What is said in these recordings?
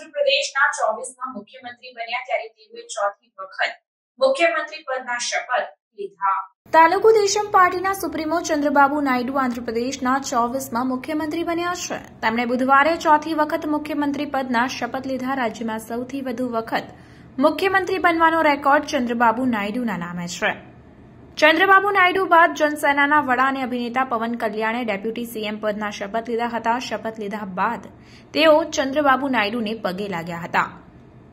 આંધ્રપ્રદેશના 24મા મુખ્યમંત્રી બન્યા ત્યારે તેઓએ ચોથી વખત મુખ્યમંત્રી પદના શપથ લીધા। તેલુગુદેશમ પાર્ટીના સુપ્રીમો ચંદ્રબાબુ નાયડુ આંધ્રપ્રદેશના 24મા મુખ્યમંત્રી બન્યા છે। તેમણે બુધવારે ચોથી વખત મુખ્યમંત્રી પદના શપથ લીધા। રાજ્યમાં સૌથી વધુ વખત મુખ્યમંત્રી બનવાનો રેકોર્ડ ચંદ્રબાબુ નાયડુના નામે છે। ચંદ્રબાબુ નાયડુ બાદ જનસેનાના વડા અને અભિનેતા પવન કલ્યાણે ડેપ્યુટી સીએમ પદના શપથ લીધા હતા। શપથ લીધા બાદ તેઓ ચંદ્રબાબુ નાયડુને પગે લાગ્યા હતા।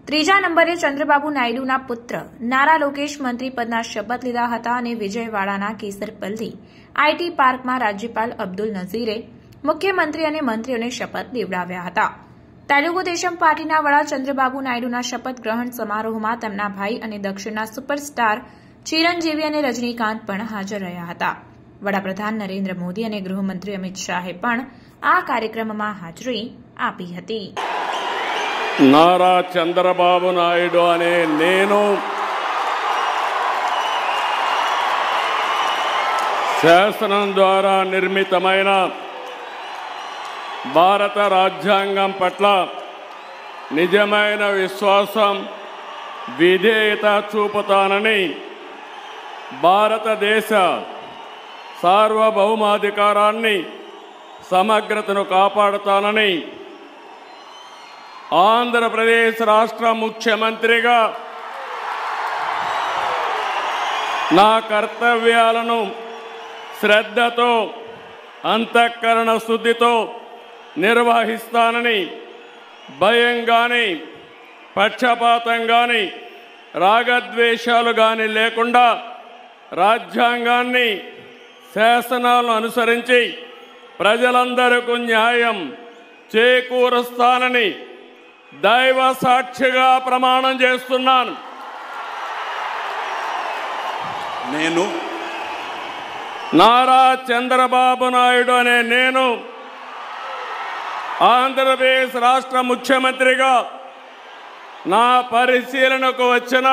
ત્રીજા નંબરે ચંદ્રબાબુ નાયડુના પુત્ર નારા લોકેશ મંત્રી પદના શપથ લીધા હતા અને વિજયવાડાના કેસરપલ્લી આઈટી પાર્કમાં રાજ્યપાલ અબ્દુલ નઝીરે મુખ્યમંત્રી અને મંત્રીઓને શપથ લેવડાવ્યા હતા। તેલુગુદેશમ પાર્ટીના વડા ચંદ્રબાબુ નાયડુના શપથ ગ્રહણ સમારોહમાં તેમના ભાઈ અને દક્ષિણના સુપરસ્ટાર ચિરંજીવી અને રજનીકાંત પણ હાજર રહ્યા હતા। વડાપ્રધાન નરેન્દ્ર મોદી અને ગૃહમંત્રી અમિત શાહે પણ આ કાર્યક્રમમાં હાજરી આપી હતી। నారా చంద్రబాబు నాయుడు అనే నేను శాసనం ద్వారా నిర్మితమైన భారత రాజ్యాంగం పట్ల నిజమైన విశ్వాసం విధేయత చూపుతానని భారతదేశ సార్వభౌమాధికారాన్ని సమగ్రతను కాపాడుతానని ఆంధ్రప్రదేశ్ రాష్ట్ర ముఖ్యమంత్రిగా నా కర్తవ్యాలను శ్రద్ధతో అంతఃకరణ శుద్ధితో నిర్వహిస్తానని భయం గాని పక్షపాతం గాని రాగద్వేషాలు గాని లేకుండా రాజ్యాంగాన్ని శాసనాలను అనుసరించి ప్రజలందరికీ న్యాయం చేకూరుస్తానని దైవ సాక్షిగా ప్రమాణం చేస్తున్నాను। నేను నారా చంద్రబాబు నాయుడు అనే నేను ఆంధ్రప్రదేశ్ రాష్ట్ర ముఖ్యమంత్రిగా నా పరిశీలనకు వచ్చిన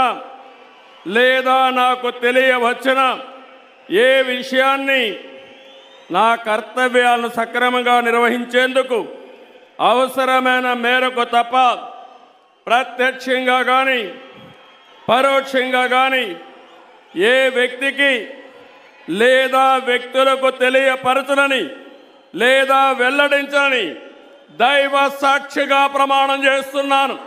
లేదా నాకు తెలియవచ్చిన ఏ విషయాన్ని నా కర్తవ్యాలను సక్రమంగా నిర్వహించేందుకు అవసరమైన మేరకు తప్ప ప్రత్యక్షంగా కానీ పరోక్షంగా కానీ ఏ వ్యక్తికి లేదా వ్యక్తులకు తెలియపరచనని లేదా వెల్లడించని దైవ సాక్షిగా ప్రమాణం చేస్తున్నాను।